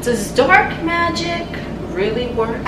Does dark magic really work?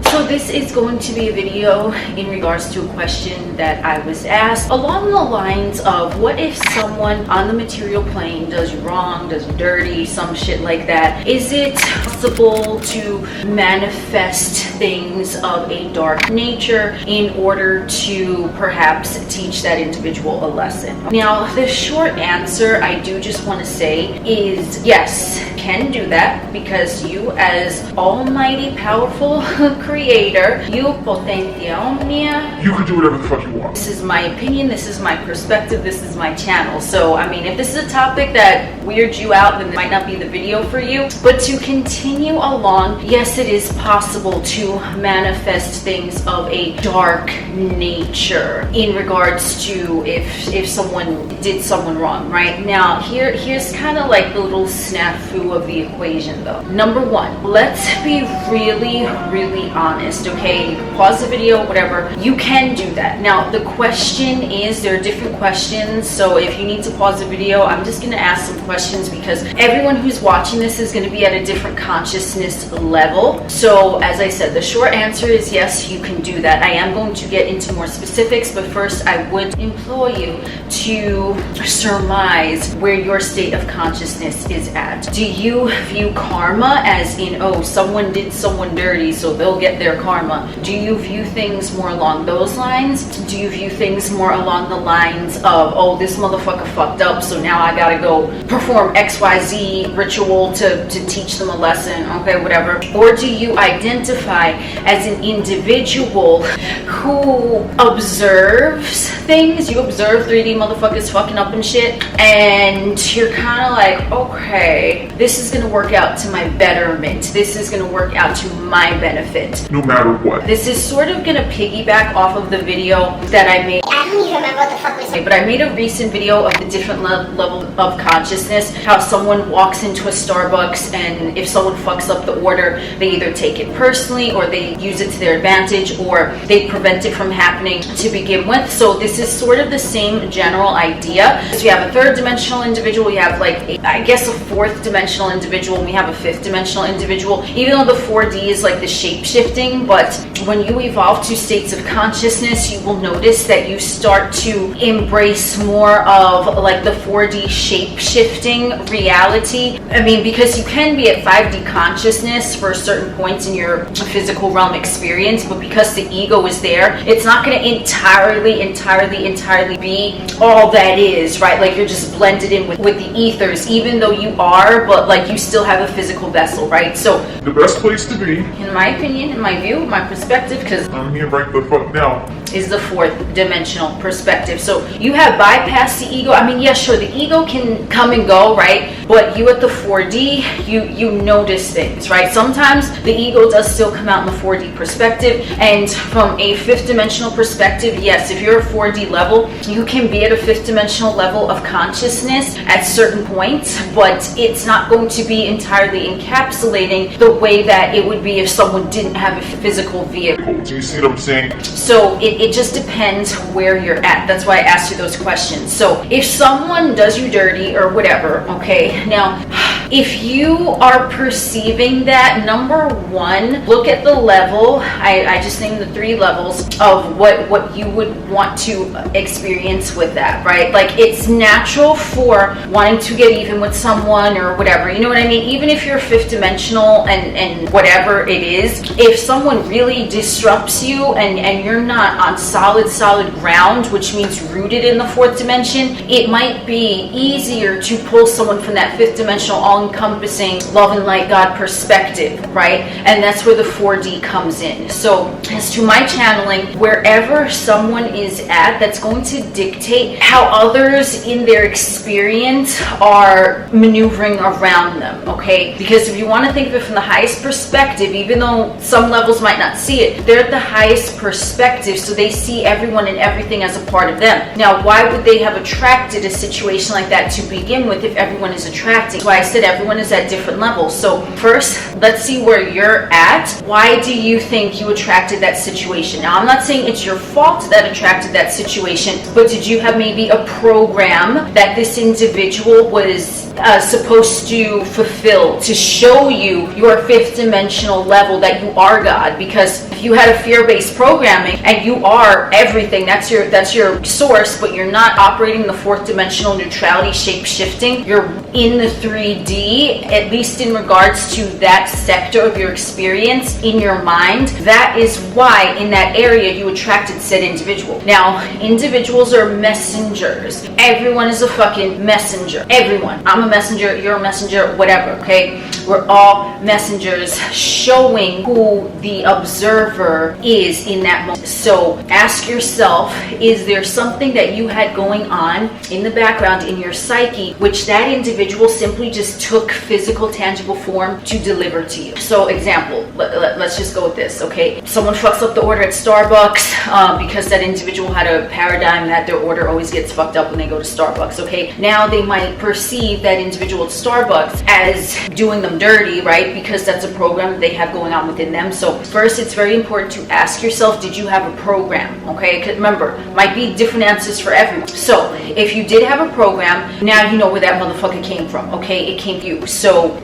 So this is going to be a video in regards to a question that I was asked along the lines of, what if someone on the material plane does you wrong, does you dirty, some shit like that? Is it possible to manifest things of a dark nature in order to perhaps teach that individual a lesson? Now, the short answer, I do just want to say, is yes, can do that, because you as almighty powerful creator, you potencia omnia, you can do whatever the fuck you want. This is my opinion, this is my perspective, this is my channel. So I mean, if this is a topic that weirds you out, then it might not be the video for you. But to continue along, yes, it is possible to manifest things of a dark nature in regards to if someone did someone wrong. Right now, here's kind of like the little snafu of the equation though. Number one, let's be really honest, okay? You can pause the video, whatever, you can do that. Now the question is, there are different questions, so if you need to pause the video, I'm just going to ask some questions because everyone who's watching this is going to be at a different consciousness level. So as I said, the short answer is yes, you can do that. I am going to get into more specifics, but first I would implore you to surmise where your state of consciousness is at. Do you view karma as in, oh, someone did someone dirty, so they'll get their karma? Do you view things more along those lines? Do you view things more along the lines of, oh, this motherfucker fucked up, so now I gotta go perform XYZ ritual to teach them a lesson, okay, whatever? Or do you identify as an individual who observes things? You observe 3D motherfuckers fucking up and shit, and you're kind of like, okay, this is gonna work out to my betterment. This is gonna work out to my benefit. No matter what. This is sort of gonna piggyback off of the video that I made. I don't even remember what the fuck we said. But I made a recent video of the different level of consciousness, how someone walks into a Starbucks and if someone fucks up the order, they either take it personally or they use it to their advantage or they prevent it from happening to begin with. So this is sort of the same general idea. So you have a third dimensional individual, you have like I guess a fourth dimensional individual, and we have a fifth dimensional individual, even though the 4D is like the shape shifting. But when you evolve to states of consciousness, you will notice that you start to embrace more of like the 4D shape shifting reality. I mean, because you can be at 5D consciousness for certain points in your physical realm experience, but because the ego is there, it's not going to entirely be all that is, right? Like you're just blended in with the ethers, even though you are, but like you still have a physical vessel, right? So the best place to be, in my opinion, in my view, my perspective, because I'm here right the fuck now, is the fourth dimensional perspective. So you have bypassed the ego. I mean, yeah, sure, the ego can come and go, right? But you at the 4D, you notice things, right? Sometimes the ego does still come out in the 4D perspective, and from a fifth dimensional perspective, yes, if you're a 4D level, you can be at a fifth dimensional level of consciousness at certain points, but it's not going to be entirely encapsulating the way that it would be if someone didn't have a physical vehicle. Do you see what I'm saying? So it just depends where you're at. That's why I asked you those questions. So if someone does you dirty or whatever, okay, now if you are perceiving that, number one, look at the level. I just named the 3 levels of what you would want to experience with that, right? Like it's natural for wanting to get even with someone or whatever, you know what I mean? Even if you're 5th dimensional and whatever it is, if someone really disrupts you and you're not on solid ground, which means rooted in the 4th dimension, it might be easier to pull someone from that 5th dimensional all-encompassing love and light God perspective, right? And that's where the 4D comes in. So as to my channeling, wherever someone is at, that's going to dictate how others in their experience are maneuvering around them, okay? Because if you want to think of it from the highest perspective, even though some levels might not see it, they're at the highest perspective, so they see everyone and everything as a part of them. Now, why would they have attracted a situation like that to begin with if everyone is attracting? That's why I said everyone is at different levels. So first, let's see where you're at. Why do you think you attracted that situation? Now, I'm not saying it's your fault that attracted that situation, but did you have maybe a program that this individual was supposed to fulfill to show you your fifth dimensional level, that you are God? Because if you had a fear-based programming and you are everything, that's your source, but you're not operating the fourth dimensional neutrality, shape shifting, you're in the 3D, at least in regards to that sector of your experience in your mind, that is why in that area you attracted said individual. Now, individuals are messengers. Everyone is a fucking messenger. Everyone. I'm a messenger, you're a messenger, whatever, okay? We're all messengers showing who the observer is in that moment. So ask yourself, is there something that you had going on in the background in your psyche which that individual simply just took physical, tangible form to deliver to you? So example, let's just go with this, okay? Someone fucks up the order at Starbucks because that individual had a paradigm that their order always gets fucked up when they go to Starbucks, okay? Now they might perceive that individual at Starbucks as doing them dirty, right? Because that's a program that they have going on within them. So first, it's very important to ask yourself, did you have a program? Okay, 'cause remember, might be different answers for everyone. So if you did have a program, now you know where that motherfucker came from. Okay, it came from you. So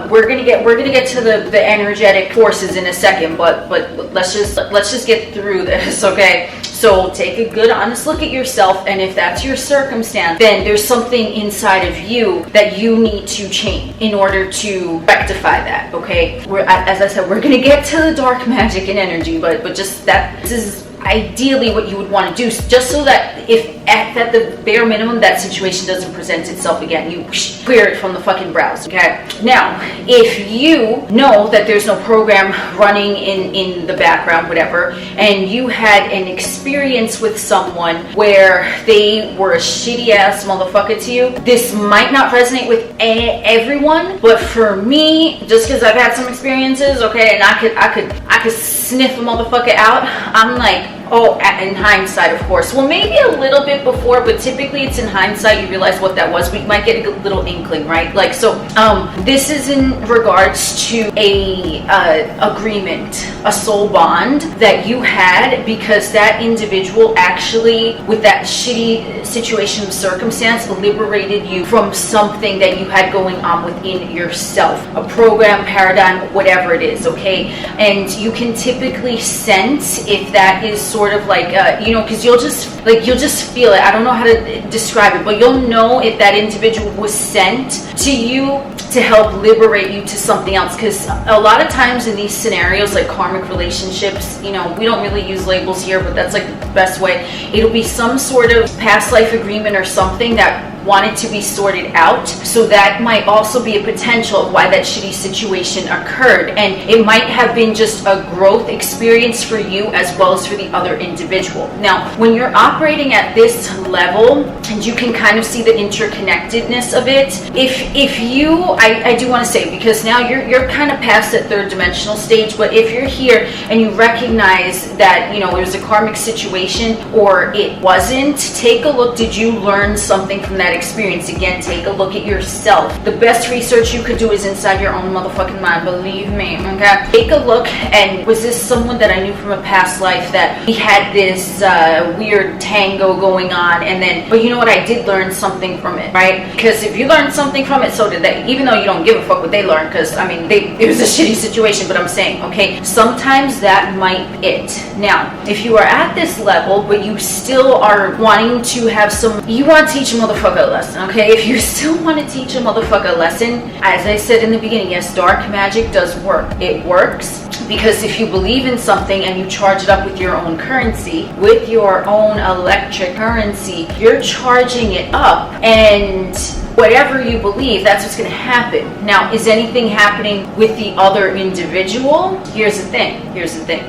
we're gonna get to the energetic forces in a second, but let's just get through this, okay? So take a good, honest look at yourself, and if that's your circumstance, then there's something inside of you that you need to change in order to rectify that, okay? As I said, we're gonna get to the dark magic and energy, but just that, this is ideally what you would want to do, just so that if at the bare minimum that situation doesn't present itself again, you clear it from the fucking browser, okay? Now, if you know that there's no program running in the background, whatever, and you had an experience with someone where they were a shitty ass motherfucker to you, this might not resonate with everyone, but for me, just because I've had some experiences, okay, and I could sniff a motherfucker out, I'm like, oh, in hindsight, of course. Well, maybe a little bit before, but typically it's in hindsight you realize what that was. We might get a little inkling, right? Like, so this is in regards to a agreement, a soul bond that you had because that individual actually, with that shitty situation of circumstance, liberated you from something that you had going on within yourself, a program, paradigm, whatever it is, okay? And you can typically sense if that is sort of like, because you'll just feel it. I don't know how to describe it, but you'll know if that individual was sent to you to help liberate you to something else. Because a lot of times in these scenarios, like karmic relationships, we don't really use labels here, but that's like the best way. It'll be some sort of past life agreement or something that wanted to be sorted out. So that might also be a potential of why that shitty situation occurred. And it might have been just a growth experience for you as well as for the other individual. Now, when you're operating at this level, and you can kind of see the interconnectedness of it, if you, I do want to say, because now you're kind of past that third dimensional stage, but if you're here and you recognize that, it was a karmic situation or it wasn't, take a look. Did you learn something from that experience? Again, take a look at yourself. The best research you could do is inside your own motherfucking mind, believe me, okay? Take a look, and was this someone that I knew from a past life that we had this weird tango going on, and then, but you know what, I did learn something from it, right? Because if you learned something from it, so did they, even though you don't give a fuck what they learned, because, it was a shitty situation, but I'm saying, okay, sometimes that might be it. Now, if you are at this level, but you still are wanting to have you want to teach a motherfucker a lesson, okay? If you still want to teach a motherfucker a lesson, as I said in the beginning, yes, dark magic does work. It works because if you believe in something and you charge it up with your own currency, with your own electric currency, you're charging it up, and whatever you believe, that's what's going to happen. Now, is anything happening with the other individual? Here's the thing.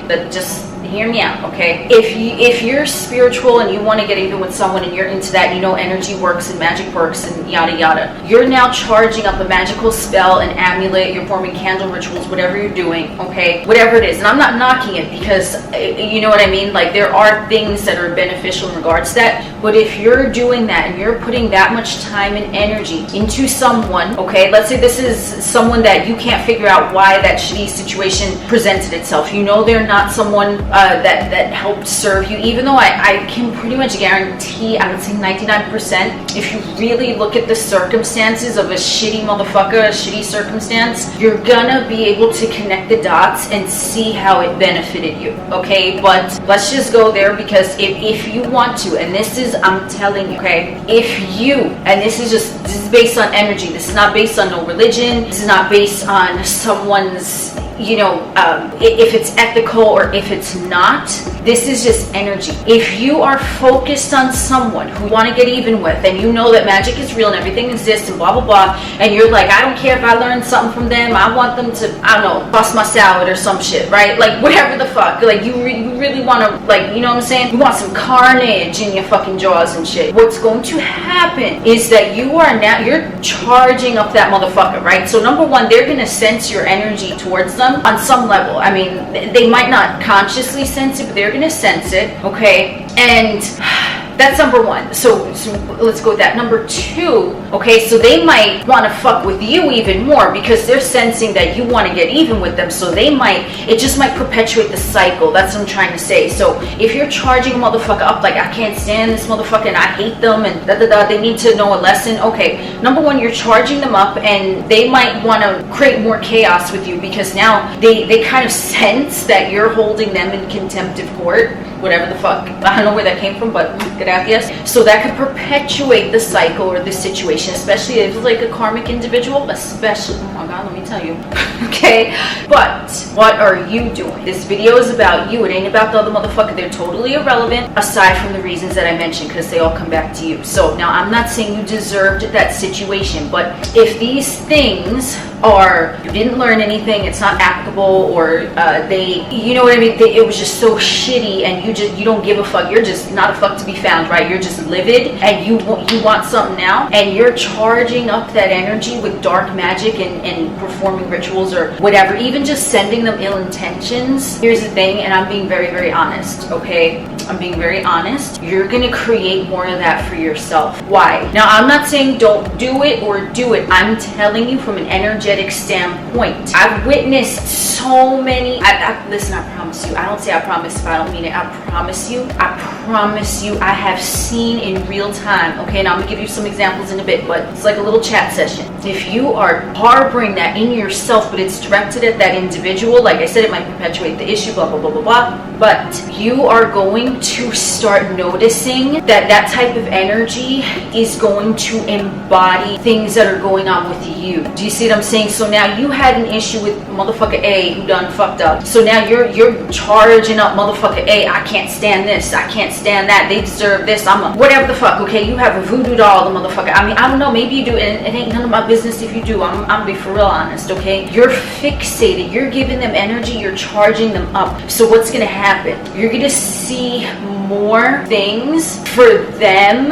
That just hear me out, okay? If you're spiritual and you want to get even with someone and you're into that, energy works and magic works and yada yada, you're now charging up a magical spell, an amulet, you're forming candle rituals, whatever you're doing, okay? whatever it is. And I'm not knocking it because, you know what I mean? Like, there are things that are beneficial in regards to that. But if you're doing that and you're putting that much time and energy into someone, okay, let's say this is someone that you can't figure out why that shitty situation presented itself. You know they're not someone that helped serve you, even though I can pretty much guarantee, I would say 99%, if you really look at the circumstances of a shitty motherfucker, a shitty circumstance, you're gonna be able to connect the dots and see how it benefited you, okay? But let's just go there, because if you want to, and this is, I'm telling you, okay, if you, and this is based on energy, this is not based on no religion, this is not based on someone's, you know, if it's ethical or if it's not, this is just energy. If you are focused on someone who you want to get even with, and you know that magic is real and everything exists and blah blah blah, and you're like, I don't care if I learn something from them, I want them to, I don't know, bust my salad or some shit, right? Like, whatever the fuck, like, you really want to, like, you know what I'm saying? You want some carnage in your fucking jaws and shit. What's going to happen is that you're charging up that motherfucker, right? So number one, they're going to sense your energy towards them on some level. I mean, they might not consciously sense it, but they're gonna sense it, okay? And that's number one. So let's go with that. Number two, okay, so they might want to fuck with you even more because they're sensing that you want to get even with them. So it just might perpetuate the cycle. That's what I'm trying to say. So if you're charging a motherfucker up like, I can't stand this motherfucker and I hate them and they need to know a lesson. Okay, number one, you're charging them up and they might want to create more chaos with you because now they kind of sense that you're holding them in contempt of court, whatever the fuck. I don't know where that came from, but gracias. So that could perpetuate the cycle or the situation, especially if it's like a karmic individual, especially, oh my God, let me tell you. Okay, but what are you doing? This video is about you. It ain't about the other motherfucker. They're totally irrelevant aside from the reasons that I mentioned, because they all come back to you. So now I'm not saying you deserved that situation, but if these things are, you didn't learn anything, it's not applicable, or you know what I mean, it was just so shitty and you don't give a fuck, you're just not a fuck to be found, right? You're just livid and you want something now, and you're charging up that energy with dark magic and performing rituals or whatever, even just sending them ill intentions. Here's the thing, and I'm being very, very honest, okay? I'm being very honest. You're gonna create more of that for yourself. Why? Now, I'm not saying don't do it or do it. I'm telling you from an energetic standpoint. I've witnessed so many, listen, I promise you, I don't say I promise if I don't mean it. I promise you, I have seen in real time, okay? Now I'm gonna give you some examples in a bit, but it's like a little chat session. If you are harboring that in yourself, but it's directed at that individual, like I said, it might perpetuate the issue, blah, blah, blah, blah, blah, but you are going to start noticing that type of energy is going to embody things that are going on with you. Do you see what I'm saying? So now you had an issue with motherfucker A who done fucked up. So now you're charging up motherfucker A. I can't stand this. I can't stand that. They deserve this. Whatever the fuck, okay? You have a voodoo doll, the motherfucker. I mean, I don't know. Maybe you do, and it ain't none of my business if you do. I'm gonna be for real honest, okay? You're fixated. You're giving them energy. You're charging them up. So what's gonna happen? You're gonna see more things for them,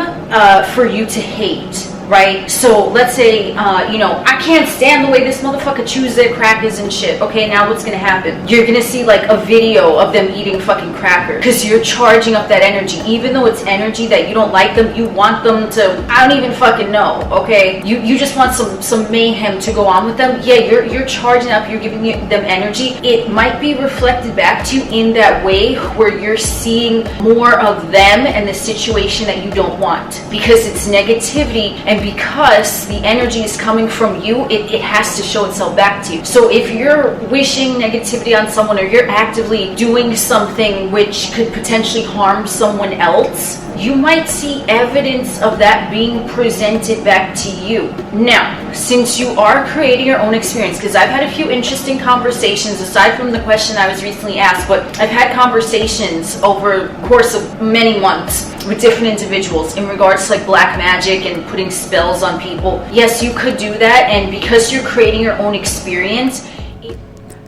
for you to hate. Right? So let's say, you know, I can't stand the way this motherfucker chews their crackers and shit. Okay, now what's gonna happen? You're gonna see like a video of them eating fucking crackers because you're charging up that energy. Even though it's energy that you don't like them, you want them to, I don't even fucking know, okay? You just want some mayhem to go on with them. Yeah, you're charging up, you're giving them energy. It might be reflected back to you in that way where you're seeing more of them and the situation that you don't want because it's negativity. And because the energy is coming from you, it has to show itself back to you. So if you're wishing negativity on someone or you're actively doing something which could potentially harm someone else, you might see evidence of that being presented back to you. Now, since you are creating your own experience, because I've had a few interesting conversations, aside from the question I was recently asked, but I've had conversations over the course of many months with different individuals in regards to like black magic and putting spells on people. Yes, you could do that, and because you're creating your own experience,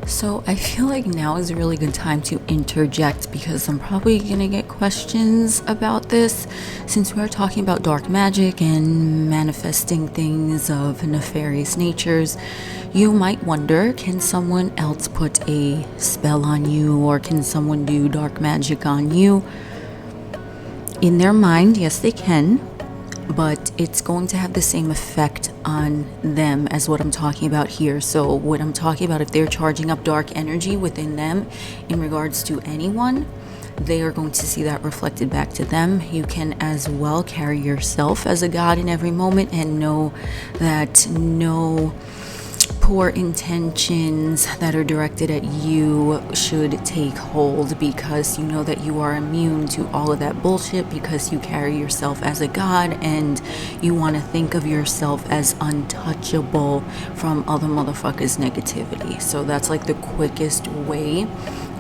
So I feel like now is a really good time to interject because I'm probably gonna get questions about this since we are talking about dark magic and manifesting things of nefarious natures. You might wonder, can someone else put a spell on you, or can someone do dark magic on you? In their mind, yes they can, but it's going to have the same effect on them as what I'm talking about here. So what I'm talking about, if they're charging up dark energy within them in regards to anyone, they are going to see that reflected back to them. You can as well carry yourself as a god in every moment and know that no poor intentions that are directed at you should take hold, because you know that you are immune to all of that bullshit because you carry yourself as a god and you want to think of yourself as untouchable from other motherfuckers' negativity. So that's like the quickest way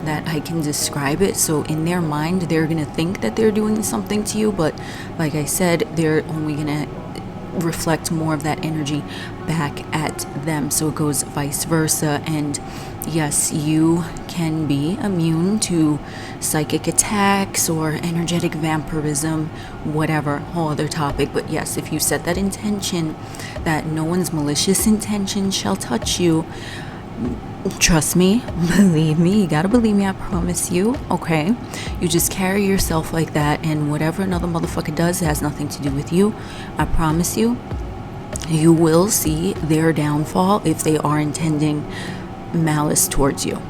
that I can describe it. So in their mind, they're gonna think that they're doing something to you, but like I said, they're only gonna reflect more of that energy back at them. So it goes vice versa. And yes, you can be immune to psychic attacks or energetic vampirism, whatever, whole other topic. But yes, if you set that intention that no one's malicious intention shall touch you, trust me, believe me, you gotta believe me, I promise you, okay? You just carry yourself like that, and whatever another motherfucker does has nothing to do with you. I promise you, you will see their downfall if they are intending malice towards you.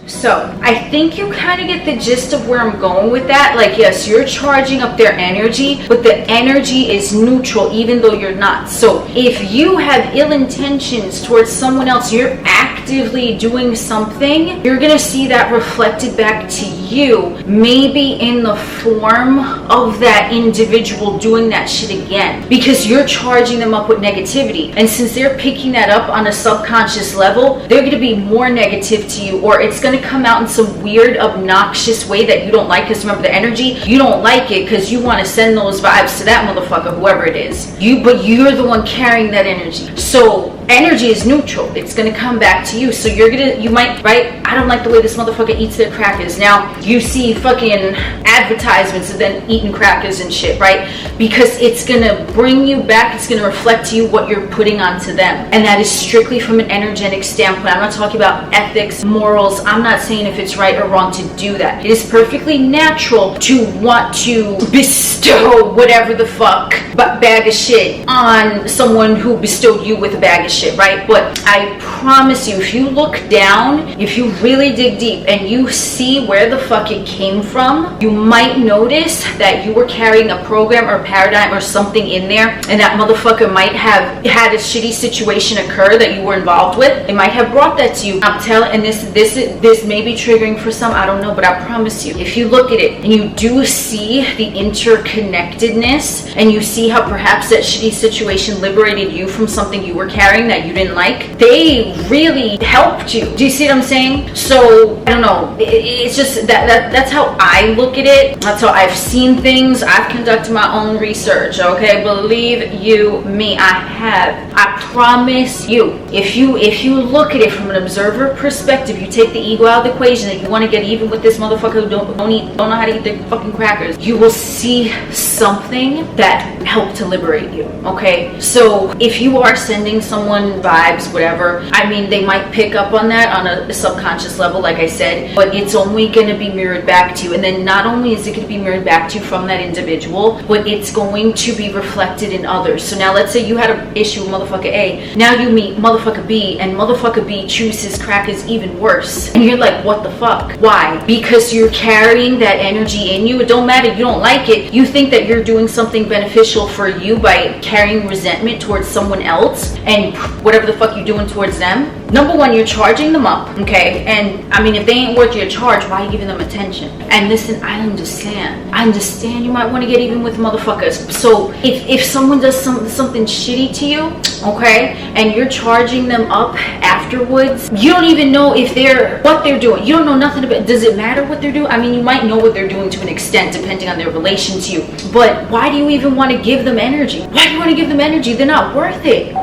So I think you kind of get the gist of where I'm going with that. Like, yes, you're charging up their energy, but the energy is neutral even though you're not. So if you have ill intentions towards someone else, you're actively doing something, you're gonna see that reflected back to you, maybe in the form of that individual doing that shit again, because you're charging them up with negativity. And since they're picking that up on a subconscious level, they're gonna be more negative to you, or it's gonna come out in some weird obnoxious way that you don't like. Because remember, the energy, you don't like it because you want to send those vibes to that motherfucker, whoever it is, but you're the one carrying that energy. So energy is neutral, it's gonna come back to you. So you might, right, I don't like the way this motherfucker eats their crackers. Now you see fucking advertisements of them eating crackers and shit, right? Because it's gonna bring you back, it's gonna reflect to you what you're putting onto them. And that is strictly from an energetic standpoint. I'm not talking about ethics, morals. I'm not saying if it's right or wrong to do that. It is perfectly natural to want to bestow whatever the fuck bag of shit on someone who bestowed you with a bag of shit, right? But I promise you, if you look down, if you really dig deep and you see where the fuck it came from, you might notice that you were carrying a program or paradigm or something in there, and that motherfucker might have had a shitty situation occur that you were involved with. They might have brought that to you. I'm telling, and this may be triggering for some, I don't know, but I promise you, if you look at it and you do see the interconnectedness, and you see how perhaps that shitty situation liberated you from something you were carrying that you didn't like, they really helped you. Do you see what I'm saying? So I don't know, it's just that's how I look at it. That's how I've seen things. I've conducted my own research, okay? Believe you me, I have. I promise you, if you look at it from an observer perspective, you take the ego out of the equation and you want to get even with this motherfucker who don't know how to eat their fucking crackers, you will see something that helped to liberate you, okay? So if you are sending someone vibes, whatever, I mean, they might pick up on that on a subconscious level, like I said, but it's only going to be mirrored back to you. And then not only is it going to be mirrored back to you from that individual, but it's going to be reflected in others. So now let's say you had an issue with motherfucker A, now you meet motherfucker B, and motherfucker B chews his crackers even worse, and you're like, what the fuck? Why? Because you're carrying that energy in you. It don't matter, you don't like it, you think that you're doing something beneficial for you by carrying resentment towards someone else and whatever the fuck you're doing towards them. Number one, you're charging them up, okay? And I mean, if they ain't worth your charge, why are you giving them attention? And listen, I understand you might want to get even with motherfuckers. So if someone does something shitty to you, okay, and you're charging them up afterwards, you don't even know what they're doing. You don't know nothing about it. Does it matter what they're doing? I mean, you might know what they're doing to an extent depending on their relation to you, but why do you even want to give them energy? Why do you want to give them energy? They're not worth it.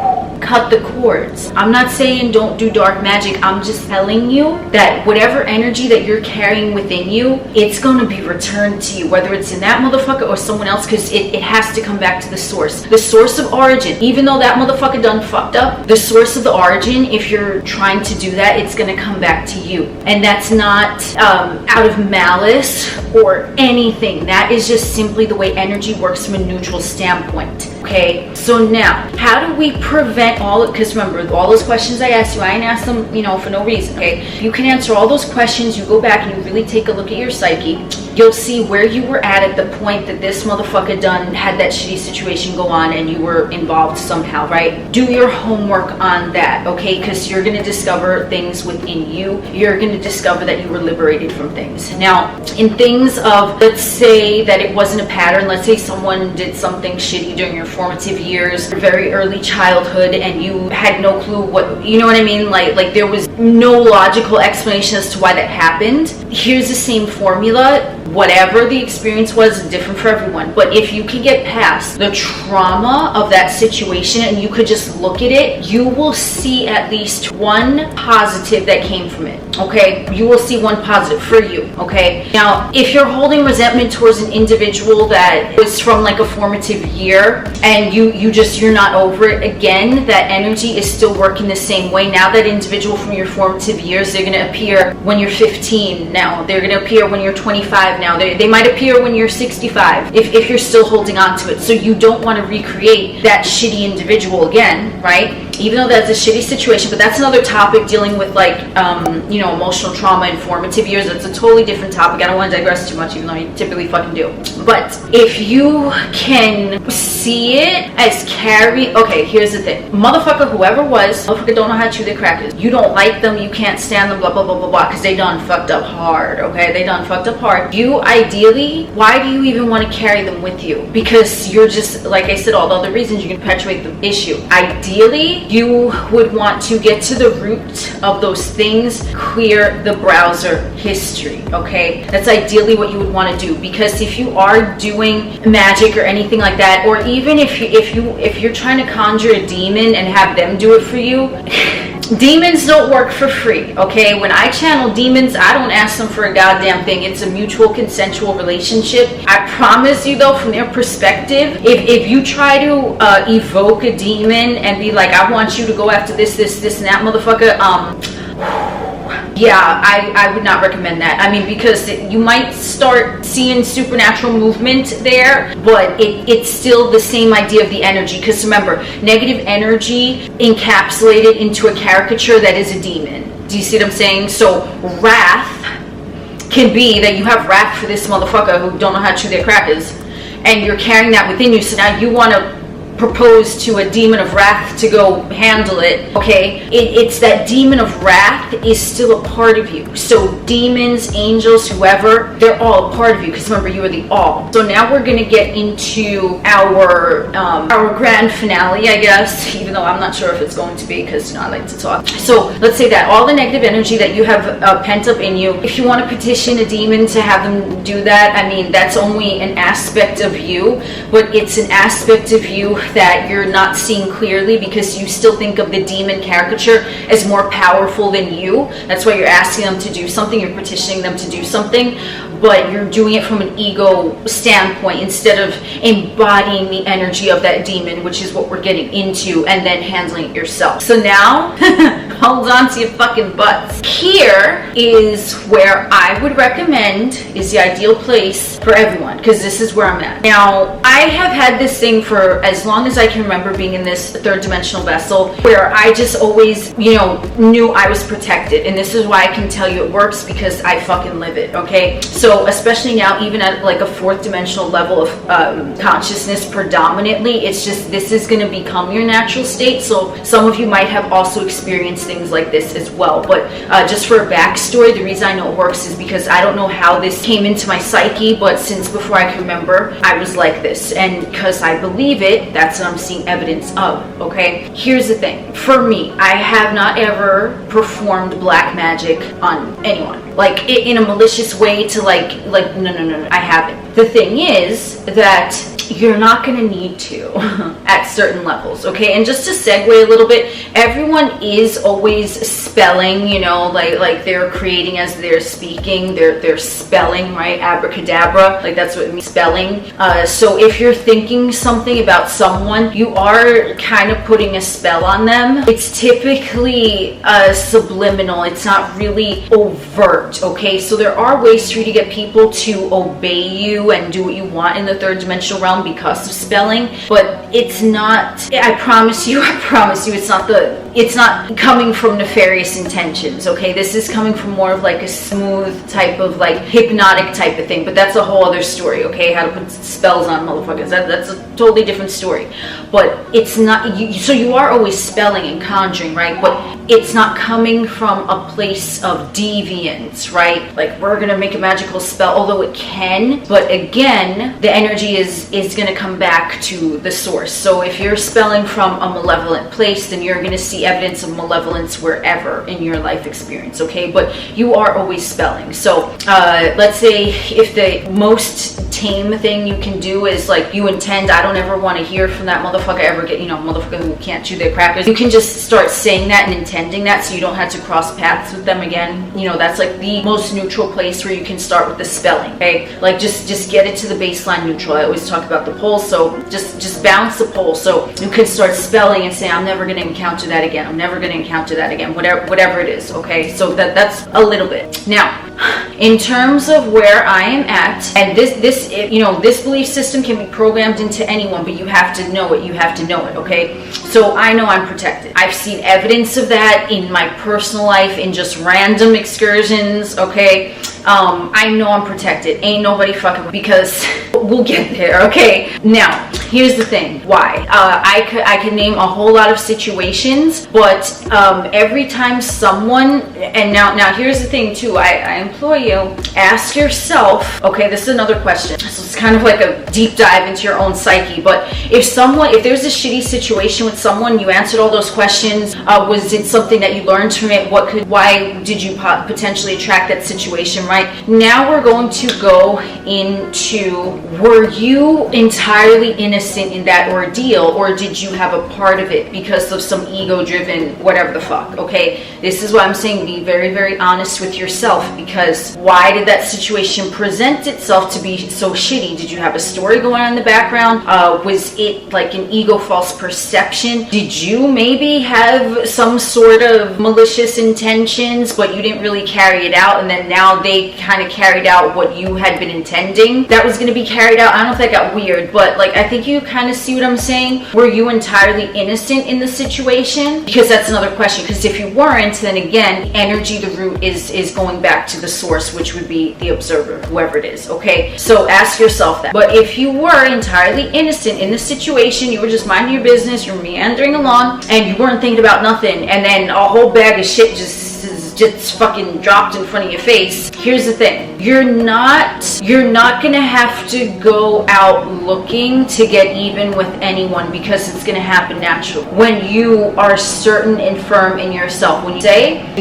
cut the cords. I'm not saying don't do dark magic. I'm just telling you that whatever energy that you're carrying within you, it's going to be returned to you, whether it's in that motherfucker or someone else, because it has to come back to the source. The source of origin, even though that motherfucker done fucked up, the source of the origin, if you're trying to do that, it's going to come back to you. And that's not out of malice or anything. That is just simply the way energy works from a neutral standpoint. Okay, so now, how do we prevent all, because remember, all those questions I asked you, I didn't ask them, for no reason, okay? You can answer all those questions, you go back and you really take a look at your psyche, you'll see where you were at the point that this motherfucker done had that shitty situation go on and you were involved somehow, right? Do your homework on that, okay? Because you're going to discover things within you. You're going to discover that you were liberated from things. Now, in things of, let's say that it wasn't a pattern, let's say someone did something shitty during your formative years, your very early childhood, and you had no clue what, you know what I mean? Like there was no logical explanation as to why that happened. Here's the same formula. Whatever the experience was, different for everyone. But if you can get past the trauma of that situation and you could just look at it, you will see at least one positive that came from it. Okay? You will see one positive for you. Okay? Now, if you're holding resentment towards an individual that was from like a formative year and you're not over it, again, that energy is still working the same way. Now that individual from your formative years, they're going to appear when you're 15 now. They're going to appear when you're 25 now. They might appear when you're 65 if you're still holding on to it. So you don't want to recreate that shitty individual again, right? Even though that's a shitty situation, but that's another topic dealing with like, emotional trauma in formative years. That's a totally different topic. I don't want to digress too much, even though I typically fucking do. But if you can see it as okay, here's the thing. Motherfucker, whoever was, motherfucker don't know how to chew their crackers. You don't like them, you can't stand them, blah, blah, blah, blah, blah, because they done fucked up hard, okay? They done fucked up hard. You ideally, why do you even want to carry them with you? Because you're just, like I said, all the other reasons you can perpetuate the issue. Ideally, you would want to get to the root of those things, clear the browser history, okay? That's ideally what you would want to do, because if you are doing magic or anything like that, or even if you're trying to conjure a demon and have them do it for you, demons don't work for free, okay? When I channel demons, I don't ask them for a goddamn thing. It's a mutual consensual relationship. I promise you though, from their perspective, if you try to evoke a demon and be like, I want you to go after this and that motherfucker, yeah, I would not recommend that. I mean, because you might start seeing supernatural movement there, but it's still the same idea of the energy. Because remember, negative energy encapsulated into a caricature that is a demon. Do you see what I'm saying? So wrath can be that you have wrath for this motherfucker who don't know how to chew their crackers, and you're carrying that within you. So now you want to propose to a demon of wrath to go handle it, okay? It's that demon of wrath is still a part of you. So demons, angels, whoever, they're all a part of you, because remember, you are the all. So now we're going to get into our grand finale, I guess, even though I'm not sure if it's going to be, because I like to talk. So let's say that all the negative energy that you have pent up in you, if you want to petition a demon to have them do that, I mean, that's only an aspect of you, but it's an aspect of you that you're not seeing clearly, because you still think of the demon caricature as more powerful than you. That's why you're asking them to do something, you're petitioning them to do something, but you're doing it from an ego standpoint instead of embodying the energy of that demon, which is what we're getting into, and then handling it yourself. So now, hold on to your fucking butts. Here is where I would recommend is the ideal place for everyone, because this is where I'm at. Now, I have had this thing for as long as I can remember, being in this third dimensional vessel, where I just always, knew I was protected. And this is why I can tell you it works, because I fucking live it, okay? So especially now, even at like a fourth dimensional level of consciousness predominantly, it's just, this is going to become your natural state. So some of you might have also experienced things like this as well. But just for a backstory, the reason I know it works is because I don't know how this came into my psyche, but since before I can remember, I was like this. And because I believe it, that's what I'm seeing evidence of, okay? Here's the thing. For me, I have not ever performed black magic on anyone. Like, in a malicious way to no, I haven't. The thing is that you're not going to need to at certain levels, okay? And just to segue a little bit, everyone is always spelling, you know, like they're creating as they're speaking, they're spelling, right? Abracadabra, like that's what it means, spelling. So if you're thinking something about someone, you are kind of putting a spell on them. It's typically subliminal. It's not really overt, okay? So there are ways for you to get people to obey you and do what you want in the third dimensional realm because of spelling, but it's not, I promise you, it's not coming from nefarious intentions, okay? This is coming from more of like a smooth type of like hypnotic type of thing, but that's a whole other story, okay? How to put spells on motherfuckers, that's a totally different story. But it's not, so you are always spelling and conjuring, right? But it's not coming from a place of deviance, right? Like we're gonna make a magical spell, although it can, but again, the energy is gonna come back to the source. So if you're spelling from a malevolent place, then you're gonna see evidence of malevolence wherever in your life experience, okay? But you are always spelling. So let's say if the most tame thing you can do is like you intend, I don't ever want to hear from that motherfucker ever get, you know, motherfucker who can't chew their crackers. You can just start saying that and intending that so you don't have to cross paths with them again. You know, that's like the most neutral place where you can start with the spelling, okay? Like just get it to the baseline neutral. I always talk about the pole, so just bounce the pole so you can start spelling and say, I'm never going to encounter that again. I'm never going to encounter that again, whatever it is, okay? So that's a little bit. Now, in terms of where I am at, and this you know, this belief system can be programmed into anyone, but you have to know it. You have to know it, okay? So I know I'm protected. I've seen evidence of that in my personal life, in just random excursions, okay? I know I'm protected. Ain't nobody fucking, because we'll get there, okay? Now, here's the thing. Why? I could name a whole lot of situations, but every time someone, and now here's the thing too, I implore you, ask yourself, okay, this is another question. So it's kind of like a deep dive into your own psyche, but if there's a shitty situation with someone, you answered all those questions, was it something that you learned from it? Why did you potentially attract that situation, right? Now we're going to go into, were you entirely innocent in that ordeal, or did you have a part of it because of some ego-driven whatever the fuck, okay? This is why I'm saying be very, very honest with yourself, because why did that situation present itself to be so shitty? Did you have a story going on in the background? Was it like an ego false perception? Did you maybe have some sort of malicious intentions, but you didn't really carry it out, and then now they kind of carried out what you had been intending that was going to be carried out? I don't know if that got weird, but like I think you kind of see what I'm saying. Were you entirely innocent in the situation? Because that's another question, because if you weren't, then again, energy, the root is going back to the source, which would be the observer, whoever it is, okay? So ask yourself that. But if you were entirely innocent in the situation, you were just minding your business, you're meandering along, and you weren't thinking about nothing, and then a whole bag of shit just fucking dropped in front of your face. Here's the thing. You're not gonna have to go out looking to get even with anyone, because it's gonna happen naturally. When you are certain and firm in yourself, when you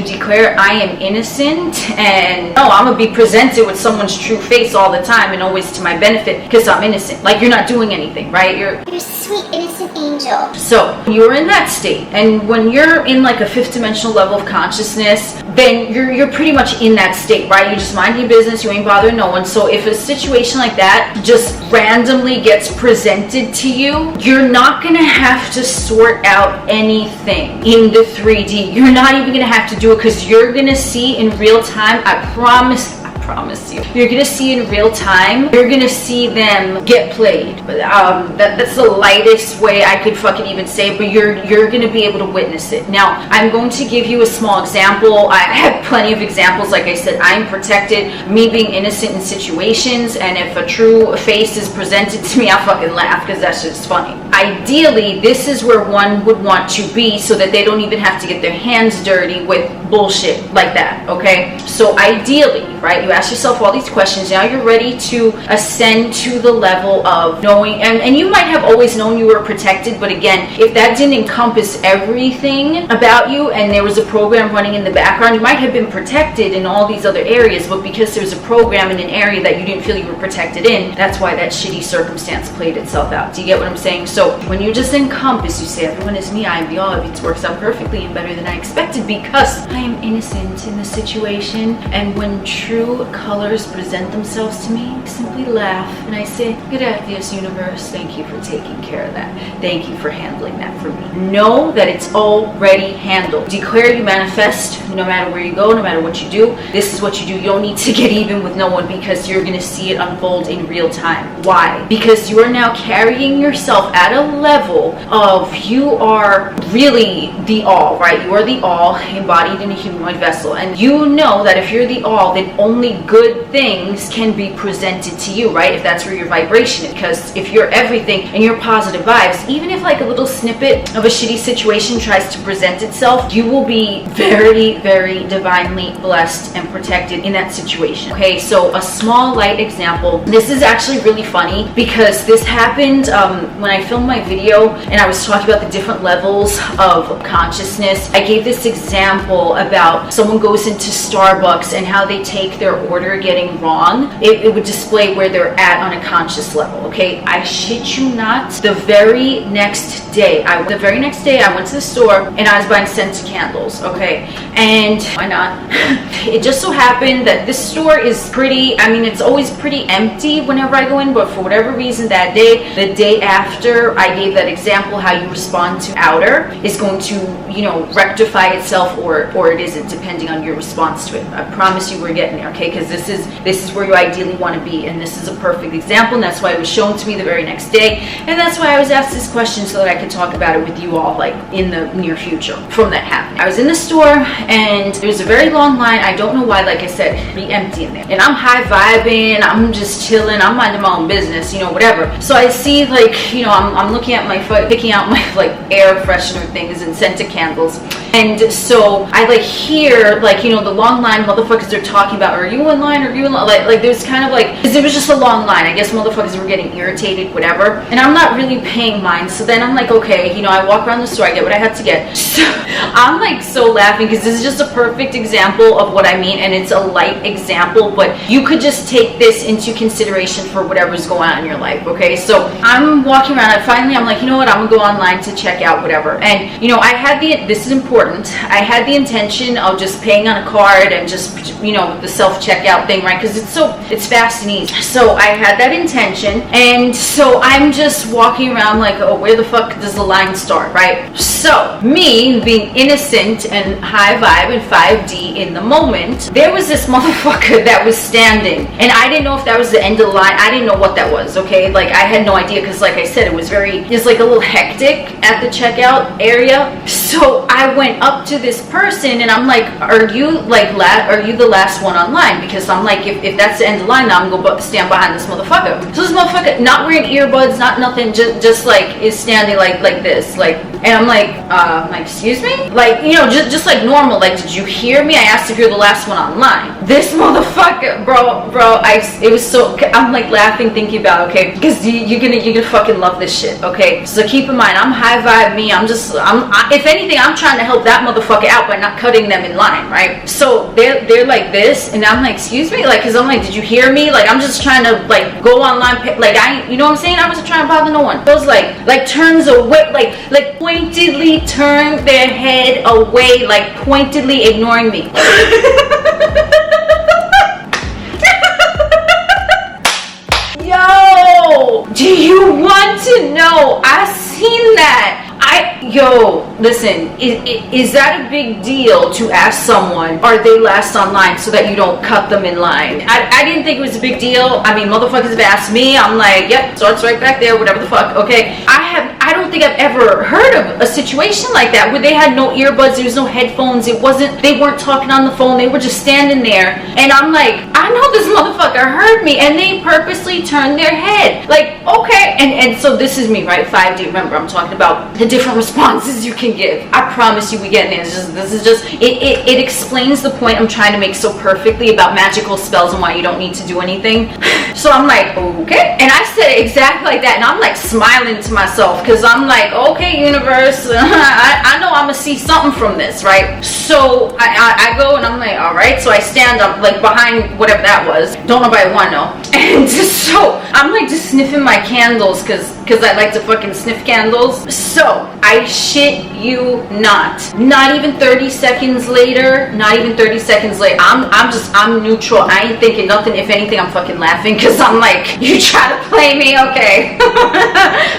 declare I am innocent, and no, I'm gonna be presented with someone's true face all the time and always to my benefit because I'm innocent. Like you're not doing anything, right? You're sweet innocent angel. So you're in that state, and when you're in like a fifth dimensional level of consciousness, then you're pretty much in that state, right? You just mind your business, you ain't bothering no one. So if a situation like that just randomly gets presented to you, you're not gonna have to sort out anything in the 3D. You're not even gonna have to do it, because you're gonna see in real time, I promise you, you're gonna see in real time, you're gonna see them get played. But that's the lightest way I could fucking even say it, but you're gonna be able to witness it. Now, I'm going to give you a small example. I have plenty of examples. Like I said, I'm protected, me being innocent in situations, and if a true face is presented to me, I'll fucking laugh, because that's just funny. Ideally, this is where one would want to be, so that they don't even have to get their hands dirty with bullshit like that, okay? So ideally, right, you asked yourself all these questions. Now you're ready to ascend to the level of knowing, and you might have always known you were protected, but again, if that didn't encompass everything about you and there was a program running in the background, you might have been protected in all these other areas, but because there's a program in an area that you didn't feel you were protected in, that's why that shitty circumstance played itself out. Do you get what I'm saying? So when you just encompass, you say, everyone is me, I am the all, it works out perfectly and better than I expected because I am innocent in the situation. And when true colors present themselves to me, I simply laugh and I say, gracias universe, thank you for taking care of that. Thank you for handling that for me. Know that it's already handled. Declare you manifest no matter where you go, no matter what you do. This is what you do. You don't need to get even with no one because you're going to see it unfold in real time. Why? Because you are now carrying yourself at a level of you are really the all, right? You are the all embodied in a humanoid vessel. And you know that if you're the all, then only good things can be presented to you, right? If that's where your vibration is. Because if you're everything and you're positive vibes, even if like a little snippet of a shitty situation tries to present itself, you will be very, very divinely blessed and protected in that situation. Okay, so a small light example. This is actually really funny because this happened when I filmed my video and I was talking about the different levels of consciousness. I gave this example about someone goes into Starbucks and how they take their order getting wrong. It would display where they're at on a conscious level. Okay, I shit you not. The very next day I went to the store and I was buying scented candles. Okay, and why not? It just so happened that this store is pretty, I mean, it's always pretty empty whenever I go in, but for whatever reason that day, the day after I gave that example, how you respond to outer is going to, you know, rectify itself or it isn't, depending on your response to it. I promise you we're getting there, okay? Because this is where you ideally want to be, and this is a perfect example, and that's why it was shown to me the very next day, and that's why I was asked this question so that I could talk about it with you all, like, in the near future from that happening. I was in the store, and there was a very long line. I don't know why, like I said, pretty empty in there. And I'm high vibing, I'm just chilling, I'm minding my own business, you know, whatever. So I see, like, you know, I'm looking at my foot, picking out my, like, air freshener things and scented candles. And so I, like, hear, like, you know, the long line motherfuckers are talking about, are you in line, are you in line? Like there's kind of like, because it was just a long line. I guess motherfuckers were getting irritated, whatever. And I'm not really paying mind. So then I'm like, okay, you know, I walk around the store, I get what I had to get. So I'm like so laughing because this is just a perfect example of what I mean, and it's a light example, but you could just take this into consideration for whatever's going on in your life, okay? So I'm walking around, and finally I'm like, you know what, I'm gonna go online to check out whatever. And, you know, this is important, I had the intention of just paying on a card and just, you know, the self-checkout thing, right? Because it's fast and easy. So I had that intention, and so I'm just walking around like, oh, where the fuck does the line start, right? So me being innocent and high vibe and 5D in the moment, there was this motherfucker that was standing, and I didn't know if that was the end of the line. I didn't know what that was, okay? Like, I had no idea, because like I said, it's like a little hectic at the checkout area. So I went up to this person and I'm like, are you the last one online? Because I'm like, if that's the end of the line, now I'm gonna stand behind this motherfucker. So this motherfucker, not wearing earbuds, not nothing, just like is standing like this, like, and I'm like, excuse me? Like, you know, just like normal, like, did you hear me? I asked if you're the last one online. This motherfucker, bro, it was so, I'm like laughing thinking about, okay, because you're gonna fucking love this shit, okay? So keep in mind, I'm high vibe me, if anything, I'm trying to help that motherfucker out by not cutting them in line, right? So they're like this, and I'm like, excuse me? Like, because I'm like, did you hear me? Like, I'm just trying to, like, go online, like, you know what I'm saying? I wasn't trying to bother no one. Those, like turns away, like pointedly turn their head away, like pointedly ignoring me. Yo, do you want to know? I seen that. Listen, is that a big deal to ask someone, are they last online, so that you don't cut them in line? I didn't think it was a big deal. I mean, motherfuckers have asked me, I'm like, yep, starts right back there, whatever the fuck, okay? I don't don't think I've ever heard of a situation like that where they had no earbuds, there was no headphones, they weren't talking on the phone, they were just standing there. And I'm like, I know this motherfucker heard me, and they purposely turned their head. Like, okay. And so this is me, right? 5D. Remember, I'm talking about the different responses you can give. I promise you we get in. It explains the point I'm trying to make so perfectly about magical spells and why you don't need to do anything. So I'm like, okay. And I said it exactly like that, and I'm like smiling to myself because I'm like, okay, universe, I know I'm gonna see something from this, right? So I go and I'm like, all right. So I stand up like behind whatever that was. Don't nobody want to know. And so I'm like just sniffing my candles because I like to fucking sniff candles. So I shit you not even 30 seconds later, I'm neutral. I ain't thinking nothing. If anything, I'm fucking laughing because I'm like, you try to play me, okay.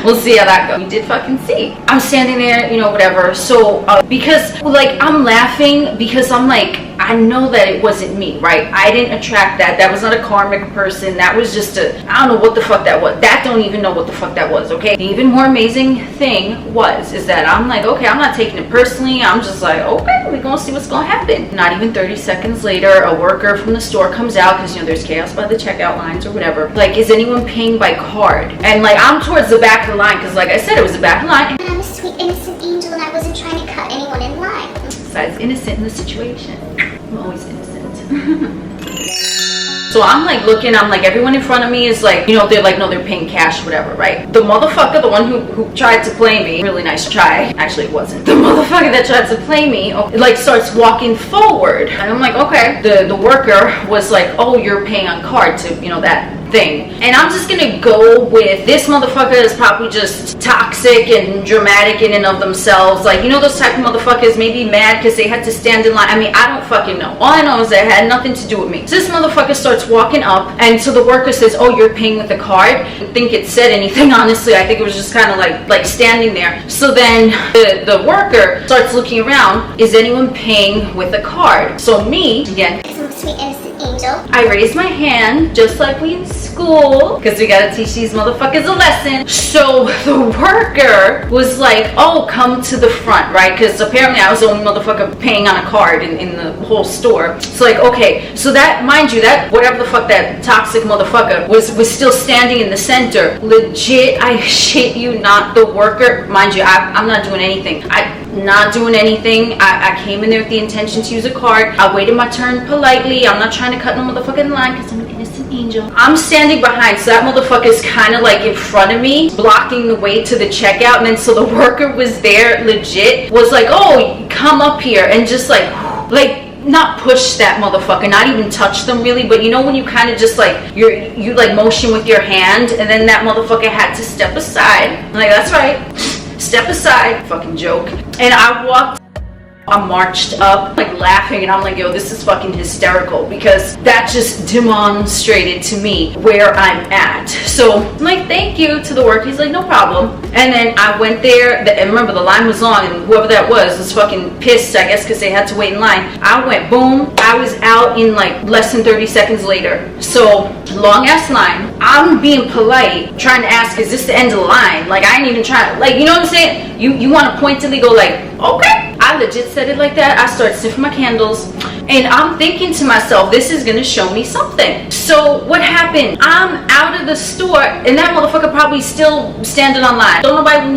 We'll see how that goes. You did fucking see. I'm standing there, whatever. So because like I'm laughing because I'm like, I know that it wasn't me, right? I didn't attract that. That was not a karmic person. That was just I don't know what the fuck that was. That don't even know what the fuck that was, okay? The even more amazing thing is that I'm like, okay, I'm not taking it personally. I'm just like, okay, we're gonna see what's gonna happen. Not even 30 seconds later, a worker from the store comes out because, there's chaos by the checkout lines or whatever. Like, is anyone paying by card? And like, I'm towards the back of the line because like I said, it was the back of the line. And I'm a sweet, innocent angel and I wasn't trying to cut anyone in line. Besides innocent in the situation. I'm always innocent. So I'm like looking, I'm like, everyone in front of me is like, they're like, no, they're paying cash, whatever, right? The motherfucker, the one who tried to play me, really nice try, actually it wasn't. The motherfucker that tried to play me, like starts walking forward. And I'm like, okay. The worker was like, oh, you're paying on card to, that thing. And I'm just gonna go with this motherfucker is probably just toxic and dramatic in and of themselves. Like, those type of motherfuckers may be mad because they had to stand in line. I mean, I don't fucking know. All I know is that it had nothing to do with me. So this motherfucker starts walking up, and so the worker says, oh, you're paying with a card? I didn't think it said anything, honestly. I think it was just kind of like standing there. So then the worker starts looking around. Is anyone paying with a card? So me, again, Because I'm a sweet, innocent angel. I raised my hand just like we in school because we gotta teach these motherfuckers a lesson. So the worker was like, oh, come to the front, right? Because apparently I was the only motherfucker paying on a card in the whole store. So like, okay, so that, mind you, that whatever the fuck that toxic motherfucker was still standing in the center. Legit, I shit you not, the worker, mind you, I'm not doing anything. I came in there with the intention to use a card. I waited my turn politely. I'm not trying to cut no motherfucking line because I'm an innocent angel. I'm standing behind, so that motherfucker is kind of like in front of me, blocking the way to the checkout. And then so the worker was there, legit, was like, oh, come up here, and just like not push that motherfucker, not even touch them really, but when you kind of just like you like motion with your hand, and then that motherfucker had to step aside. I'm like, that's right, step aside, fucking joke. And I marched up like laughing, and I'm like, yo, this is fucking hysterical because that just demonstrated to me where I'm at. So I'm like, thank you to the work. He's like, no problem. And then I went there, and remember the line was long, and whoever that was fucking pissed, I guess, because they had to wait in line. I went boom, I was out in like less than 30 seconds later. So long ass line. I'm being polite, trying to ask, is this the end of the line? Like, I ain't even trying, like, you know what I'm saying? You want to pointedly go like, okay. I legit said it like that. I started sniffing my candles, and I'm thinking to myself, this is gonna show me something. So what happened? I'm out of the store, and that motherfucker probably still standing online. Don't nobody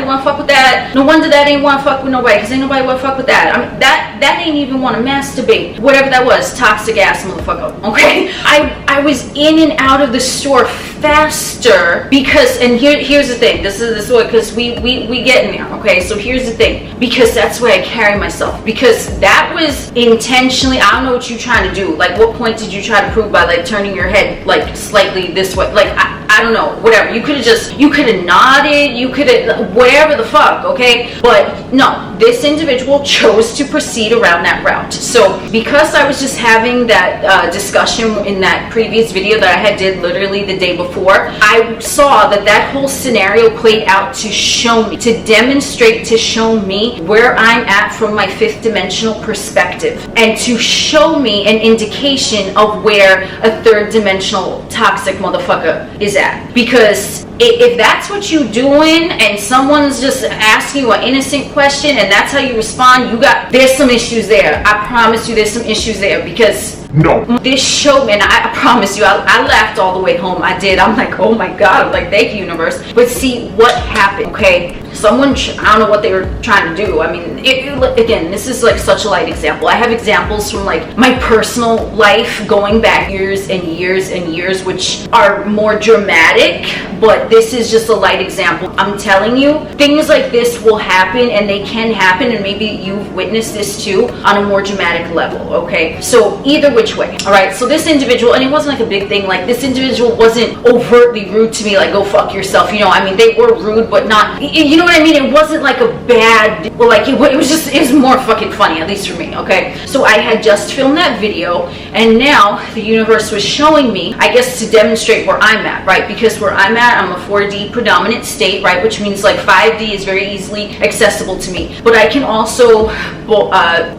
want to fuck with that. No wonder that ain't want to fuck with nobody, because ain't nobody want to fuck with that. I mean, that ain't even want to masturbate. Whatever that was, toxic ass motherfucker. Okay, I was in and out of the store faster because, and here's the thing. This is what, because we get in there. Okay, so here's the thing, because that's the way I carry myself, because that was intentionally, I don't know what you're trying to do. Like, what point did you try to prove by like turning your head like slightly this way? Like, I don't know, whatever. You could have nodded, you could have, whatever the fuck, okay? But no, this individual chose to proceed around that route. So because I was just having that discussion in that previous video that I had did literally the day before, before, I saw that that whole scenario played out to show me, to demonstrate, to show me where I'm at from my fifth dimensional perspective, and to show me an indication of where a third dimensional toxic motherfucker is at. Because if that's what you're doing and someone's just asking you an innocent question and that's how you respond, there's some issues there. I promise you there's some issues there, because No. this showed me, and I promise you, I laughed all the way home. I did. I'm like, oh my God. I'm like, thank you, universe. But see what happened, okay? Someone, I don't know what they were trying to do. I mean, again, this is like such a light example. I have examples from like my personal life going back years and years and years, which are more dramatic, but this is just a light example. I'm telling you, things like this will happen, and they can happen, and maybe you've witnessed this too on a more dramatic level, okay? So either which way, all right? So this individual, and it wasn't like a big thing, like this individual wasn't overtly rude to me, like go fuck yourself, you know? I mean, they were rude, but not, you know what I mean? It wasn't like a bad, well, like it was more fucking funny, at least for me, okay? So I had just filmed that video, and now the universe was showing me, I guess, to demonstrate where I'm at, right? Because where I'm at, I'm a 4D predominant state, right? Which means like 5D is very easily accessible to me, but I can also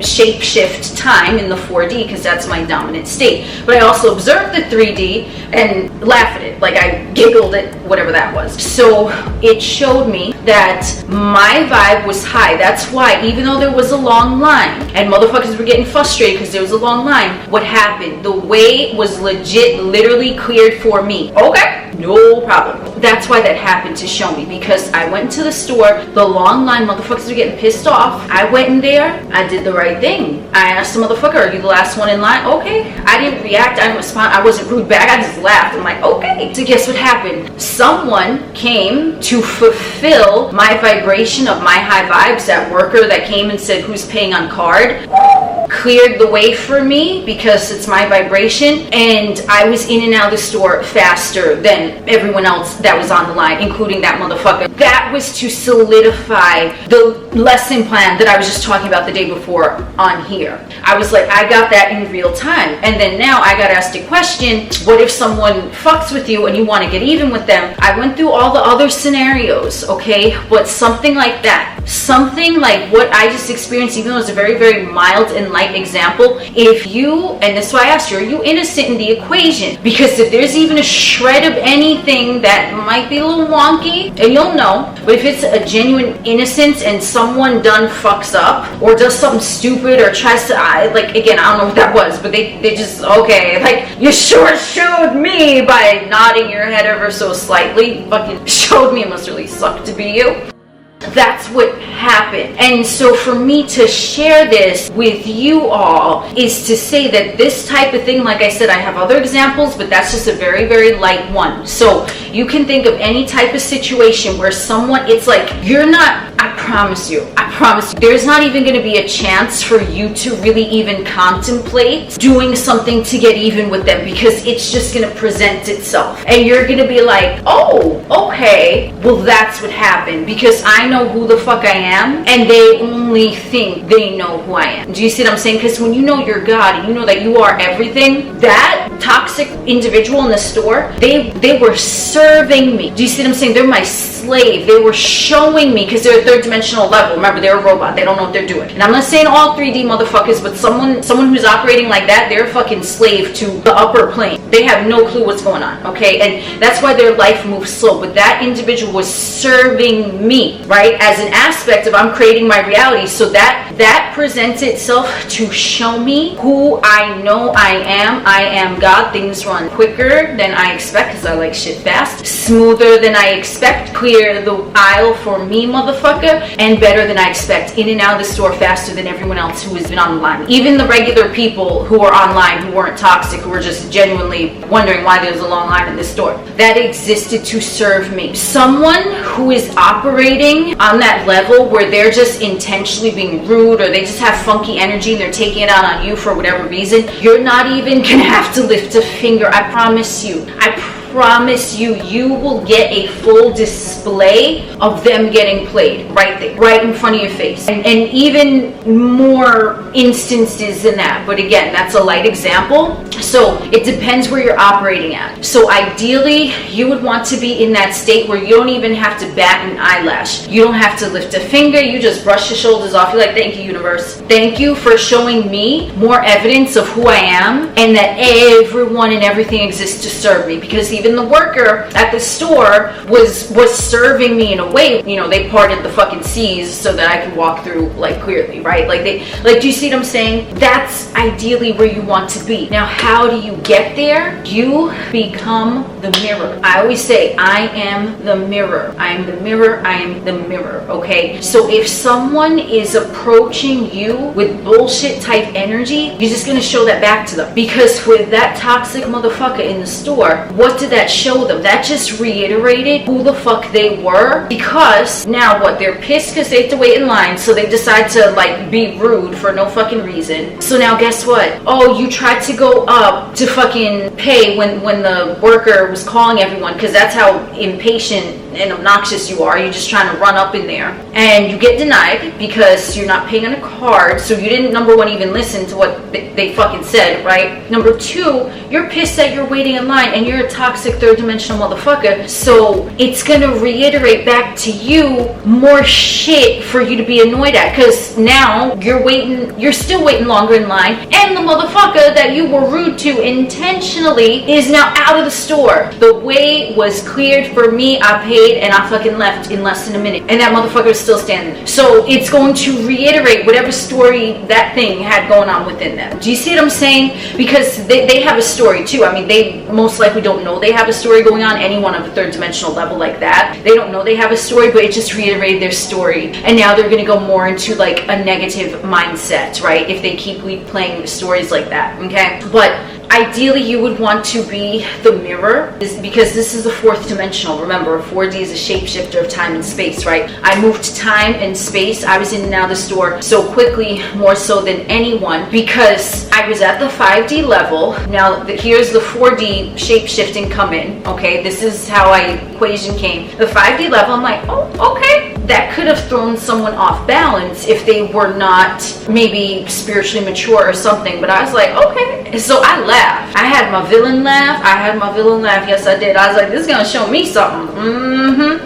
shape shift time in the 4D because that's my dominant state. But I also observed the 3D and laugh at it, like I giggled at whatever that was. So it showed me that my vibe was high. That's why, even though there was a long line and motherfuckers were getting frustrated because there was a long line, what happened? The way was legit, literally cleared for me. Okay, no problem. That's why that happened, to show me, because I went to the store, the long line, motherfuckers were getting pissed off. I went in there, I did the right thing. I asked the motherfucker, are you the last one in line? Okay. I didn't react, I didn't respond, I wasn't rude back, I just laughed. I'm like, okay. So guess what happened? Someone came to fulfill my vibration of my high vibes. That worker that came and said, who's paying on card? Cleared the way for me because it's my vibration, and I was in and out of the store faster than everyone else that was on the line, including that motherfucker. That was to solidify the lesson plan that I was just talking about the day before on here. I was like, I got that in real time, and then now I got asked a question, what if someone fucks with you and you want to get even with them? I went through all the other scenarios, okay, but something like that, something like what I just experienced, even though it was a very, very mild and light example, if you, and that's why I asked you, are you innocent in the equation? Because if there's even a shred of anything that might be a little wonky, and you'll know, but if it's a genuine innocence and someone done fucks up or does something stupid or tries to, like, again, I don't know what that was, but they just, okay, like, you sure showed me by nodding your head ever so slightly, fucking showed me it must really suck to be you. That's what happened. And so for me to share this with you all is to say that this type of thing, like I said, I have other examples, but that's just a very, very light one. So you can think of any type of situation where someone, it's like, you're not, I promise you, there's not even going to be a chance for you to really even contemplate doing something to get even with them, because it's just going to present itself. And you're going to be like, oh, okay, well, that's what happened, because I know who the fuck I am, and they only think they know who I am. Do you see what I'm saying? Because when you know you're God and you know that you are everything, that toxic individual in the store, they were serving me. Do you see what I'm saying? They're my slave. They were showing me, because they're a third dimensional level. Remember, they're a robot. They don't know what they're doing. And I'm not saying all 3D motherfuckers, but someone who's operating like that, they're a fucking slave to the upper plane. They have no clue what's going on, okay? And that's why their life moves slow. But that individual was serving me, right? As an aspect of I'm creating my reality. So that presents itself to show me who I know I am. I am God. Things run quicker than I expect because I like shit fast. Smoother than I expect. Clear the aisle for me, motherfucker. And better than I expect. In and out of the store faster than everyone else who has been online. Even the regular people who are online who weren't toxic, who were just genuinely wondering why there was a long line in the store. That existed to serve me. Someone who is operating on that level where they're just intentionally being rude, or they just have funky energy and they're taking it out on you for whatever reason, you're not even gonna have to lift a finger. I promise you. I promise you, you will get a full display of them getting played right there, right in front of your face. And even more instances than that. But again, that's a light example. So it depends where you're operating at. So ideally, you would want to be in that state where you don't even have to bat an eyelash. You don't have to lift a finger. You just brush your shoulders off. You're like, thank you, universe. Thank you for showing me more evidence of who I am and that everyone and everything exists to serve me. Because even the worker at the store was serving me in a way, you know, they parted the fucking seas so that I could walk through like clearly, right? Do you see what I'm saying? That's ideally where you want to be. Now, how do you get there? You become the mirror. I always say, I am the mirror. I am the mirror. I am the mirror. Okay. So if someone is approaching you with bullshit type energy, you're just gonna show that back to them. Because with that toxic motherfucker in the store, what did that show them? That just reiterated who the fuck they were. Because now what? They're pissed because they have to wait in line, so they decide to like be rude for no fucking reason. So now guess what? Oh, you tried to go up to fucking pay when the worker was calling everyone, because that's how impatient and obnoxious you are. You're just trying to run up in there and you get denied because you're not paying on a card. So you didn't, number one, even listen to what they fucking said, right? Number two, you're pissed that you're waiting in line and you're a toxic third dimensional motherfucker. So it's gonna reiterate back to you more shit for you to be annoyed at, because now you're still waiting longer in line, and the motherfucker that you were rude to intentionally is now out of the store. The way was cleared for me. I paid and I fucking left in less than a minute, and that motherfucker is still standing. So it's going to reiterate whatever story that thing had going on within them. Do you see what I'm saying? Because they have a story too. I mean, they most likely don't know they have a story going on. Anyone of a third dimensional level like that, they don't know they have a story, but it just reiterated their story, and now they're going to go more into like a negative mindset, right? If they keep playing stories like that. Okay, but ideally you would want to be the mirror, because this is the fourth dimensional. Remember, 4D is a shapeshifter of time and space, right? I moved time and space. I was in and out of the store so quickly, more so than anyone, because I was at the 5D level. Now here's the 4D shapeshifting come in. Okay, this is how I equation came. The 5D level, I'm like, oh, okay. That could have thrown someone off balance if they were not maybe spiritually mature or something. But I was like, okay. So I laughed. I had my villain laugh. Yes, I did. I was like, this is going to show me something.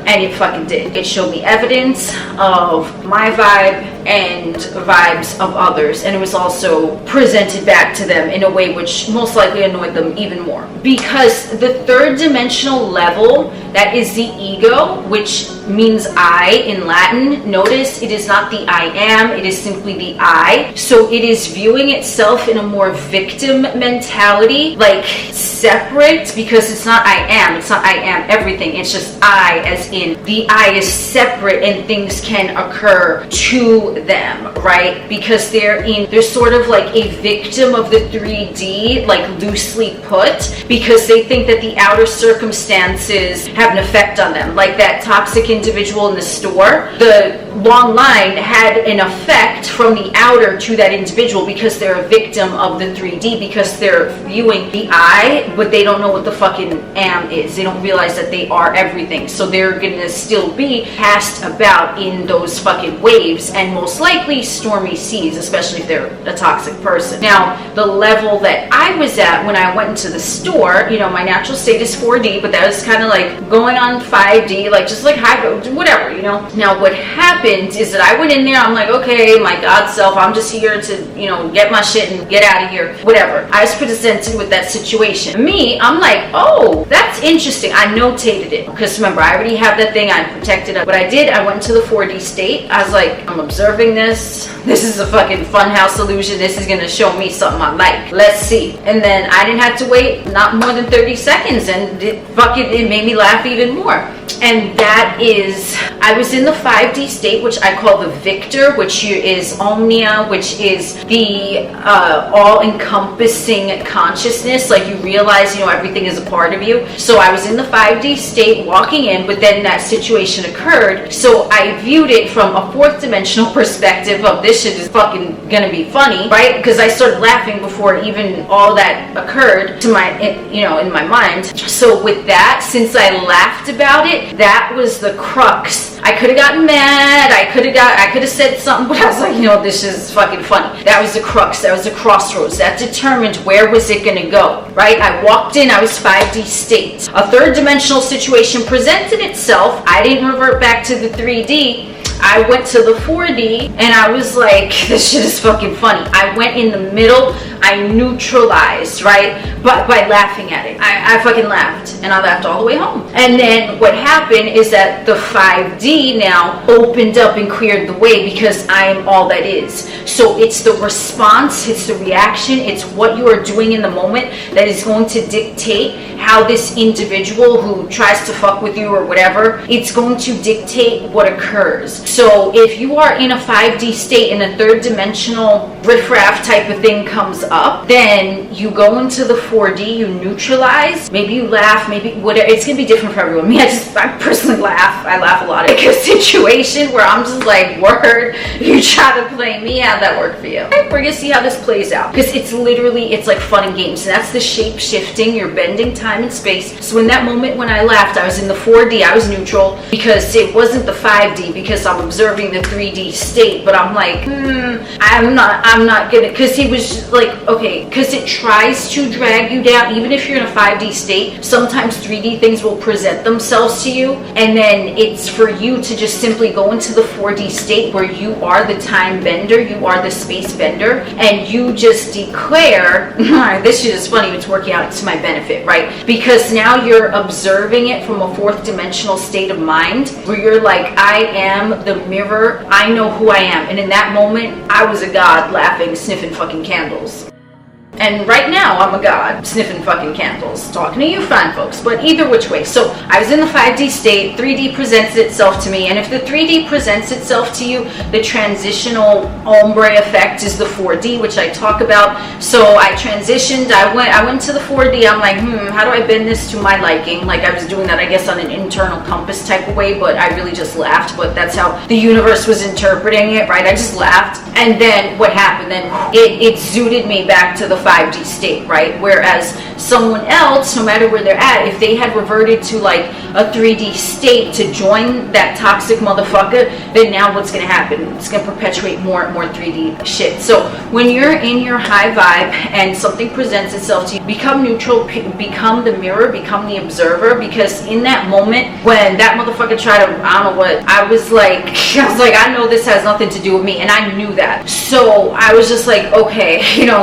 And it fucking did. It showed me evidence of my vibe and vibes of others. And it was also presented back to them in a way which most likely annoyed them even more. Because the third dimensional level, that is the ego, which means I in Latin. Notice it is not the I am, it is simply the I. So it is viewing itself in a more victim mentality, like separate, because it's not I am everything. It's just I, as in the I is separate and things can occur to them, right? Because they're sort of like a victim of the 3D, like loosely put, because they think that the outer circumstances have an effect on them. Like that toxic individual in the store, the long line had an effect from the outer to that individual because they're a victim of the 3D, because they're viewing the I, but they don't know what the fucking am is. They don't realize that they are everything. So they're gonna still be cast about in those fucking waves, and most likely stormy seas, especially if they're a toxic person. Now, the level that I was at when I went into the store, you know, my natural state is 4D, but that was kind of like going on 5D, like just like high, whatever, you know. Now, what happened is that I went in there, I'm like, okay, my God self, I'm just here to, you know, get my shit and get out of here, whatever. I was presented with that situation. Me, I'm like, oh, that's interesting. I notated it, because remember, I already have that thing, I protected it. What I did, I went into the 4D state. I was like, I'm observing this. This is a fucking funhouse illusion. This is gonna show me something I like. Let's see. And then I didn't have to wait not more than 30 seconds, and it made me laugh even more. And that is, I was in the 5D state, which I call the victor, which is omnia, which is the all-encompassing consciousness. Like you realize, everything is a part of you. So I was in the 5D state walking in, but then that situation occurred. So I viewed it from a fourth dimensional perspective of this shit is fucking gonna be funny, right? Because I started laughing before even all that occurred to my, in my mind. So with that, since I laughed about it, that was the crux. I could have gotten mad, I could have said something, but I was like, this is fucking funny. That was the crux, that was the crossroads. That determined where was it gonna go, right? I walked in, I was 5D state. A third dimensional situation presented itself. I didn't revert back to the 3D. I went to the 4D and I was like, this shit is fucking funny. I went in the middle, I neutralized, right? But by laughing at it. I fucking laughed and I laughed all the way home. And then what happened is that the 5D now opened up and cleared the way because I am all that is. So it's the response, it's the reaction, it's what you are doing in the moment that is going to dictate how this individual who tries to fuck with you or whatever, it's going to dictate what occurs. So if you are in a 5D state and a third dimensional riffraff type of thing comes up, then you go into the 4D, you neutralize, maybe you laugh, maybe whatever. It's gonna be different for everyone. Me, I personally laugh. I laugh a lot. Like a situation where I'm just like, word, you try to play me, how'd that work for you? Okay, we're gonna see how this plays out. Because it's like fun and games. And that's the shape shifting, you're bending time and space. So in that moment when I laughed, I was in the 4D, I was neutral because it wasn't the 5D because I'm observing the 3D state, but I'm like, I'm not gonna, because he was just like, okay, because it tries to drag you down. Even if you're in a 5D state, sometimes 3D things will present themselves to you, and then it's for you to just simply go into the 4D state where you are the time bender, you are the space bender, and you just declare, this shit is funny, it's working out to my benefit, right? Because now you're observing it from a fourth dimensional state of mind where you're like, I am the mirror, I know who I am. And in that moment, I was a god laughing, sniffing fucking candles. And right now, I'm a god, sniffing fucking candles. Talking to you fine folks, but either which way. So, I was in the 5D state, 3D presents itself to me, and if the 3D presents itself to you, the transitional ombre effect is the 4D, which I talk about. So, I transitioned, I went to the 4D, I'm like, how do I bend this to my liking? Like, I was doing that, I guess, on an internal compass type of way, but I really just laughed, but that's how the universe was interpreting it, right? I just laughed, and then what happened? Then it zooted me back to the 5D state, right? Whereas someone else, no matter where they're at, if they had reverted to like a 3D state to join that toxic motherfucker, then now what's going to happen? It's going to perpetuate more and more 3D shit. So when you're in your high vibe and something presents itself to you, become neutral, become the mirror, become the observer, because in that moment when that motherfucker tried to, I don't know what, I was like, I know this has nothing to do with me, and I knew that. So I was just like, okay,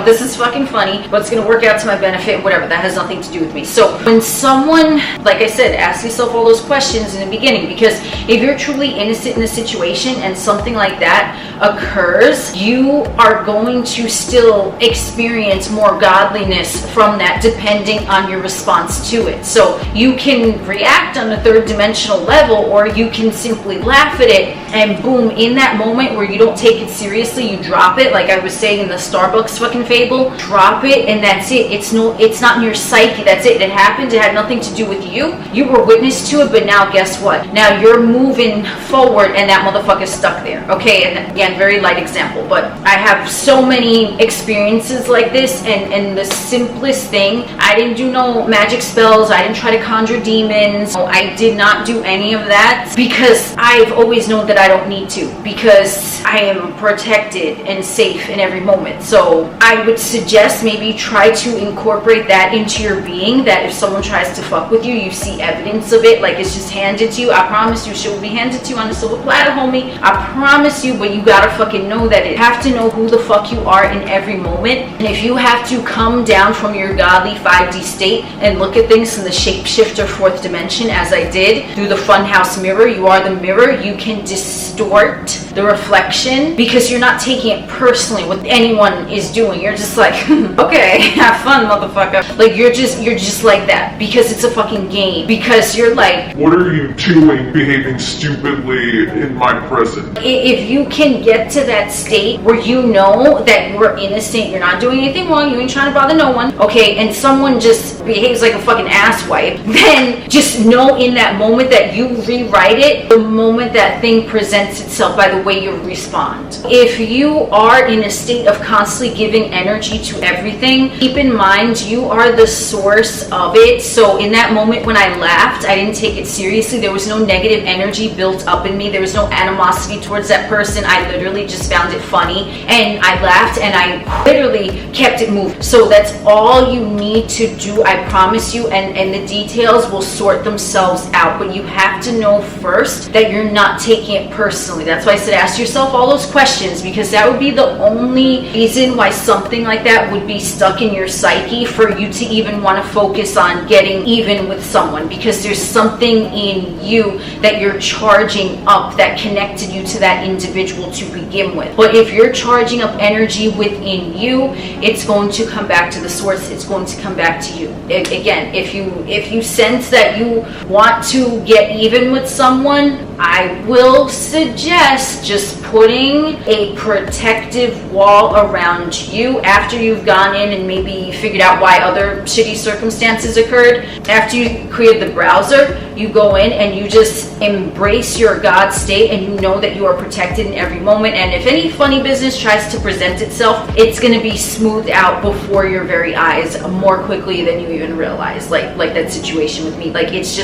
this is fucking funny, but it's going to work out to my benefit, whatever, that has nothing to do with me. So when someone, like I said, ask yourself all those questions in the beginning, because if you're truly innocent in a situation and something like that occurs, you are going to still experience more godliness from that depending on your response to it. So you can react on a third dimensional level, or you can simply laugh at it, and boom, in that moment where you don't take it seriously, you drop it, like I was saying in the Starbucks fucking fable, drop it, and that's it. It's not in your psyche, that's it. It happened, it had nothing to do with you. You were witness to it, but now guess what? Now you're moving forward and that motherfucker's stuck there. Okay, and again, very light example, but I have so many experiences like this, and the simplest thing, I didn't do no magic spells, I didn't try to conjure demons, I did not do any of that, because I've always known that I don't need to, because I am protected and safe in every moment. So I would suggest maybe try to incorporate that into your being, that if someone tries to fuck with you, you see evidence of it, like it's just handed to you. I promise you, shit will be handed to you on a silver platter, homie. I promise you, but you gotta fucking know that it. Have to know who the fuck you are in every moment. And if you have to come down from your godly 5D state and look at things in the shapeshifter fourth dimension, as I did, through the funhouse mirror, you are the mirror, you can distort distort the reflection because you're not taking it personally what anyone is doing. You're just like, okay, have fun, motherfucker. Like you're just like that because it's a fucking game. Because you're like, what are you doing behaving stupidly in my presence? if you can get to that state where you know that you're innocent, you're not doing anything wrong, you ain't trying to bother no one, okay, and someone just behaves like a fucking asswipe, then just know in that moment that you rewrite it the moment that thing presents itself by the way you respond. If you are in a state of constantly giving energy to everything, keep in mind you are the source of it. So in that moment when I laughed, I didn't take it seriously. There was no negative energy built up in me. There was no animosity towards that person. I literally just found it funny and I laughed and I literally kept it moving. So that's all you need to do, I promise you, and the details will sort themselves out. But you have to know first that you're not taking it personally. That's why I said ask yourself all those questions, because that would be the only reason why something like that would be stuck in your psyche for you to even want to focus on getting even with someone, because there's something in you that you're charging up that connected you to that individual to begin with. But if you're charging up energy within you, it's going to come back to the source. It's going to come back to you. Again, if you sense that you want to get even with someone, I will suggest just putting a protective wall around you after you've gone in and maybe figured out why other shitty circumstances occurred. After you create the browser, you go in and you just embrace your God state and you know that you are protected in every moment. And if any funny business tries to present itself, it's going to be smoothed out before your very eyes more quickly than you even realize. Like that situation with me. Like it's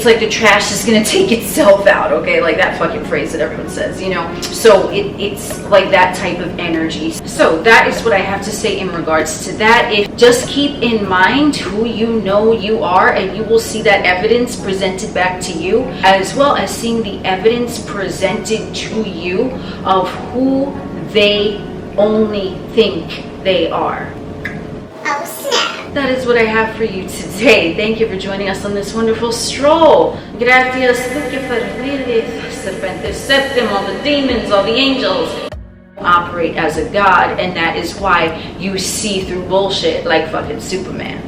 like the trash is going to take itself out, okay? Like that fucking phrase that everyone says, you know? So it's like that type of energy. So that is what I have to say in regards to that. Just keep in mind who you know you are, and you will see that evidence presented back to you, as well as seeing the evidence presented to you of who they only think they are. Oh snap! That is what I have for you today. Thank you for joining us on this wonderful stroll. Gracias. Thank you for really serpentes septim, all the demons, all the angels. Operate as a god, and that is why you see through bullshit like fucking Superman.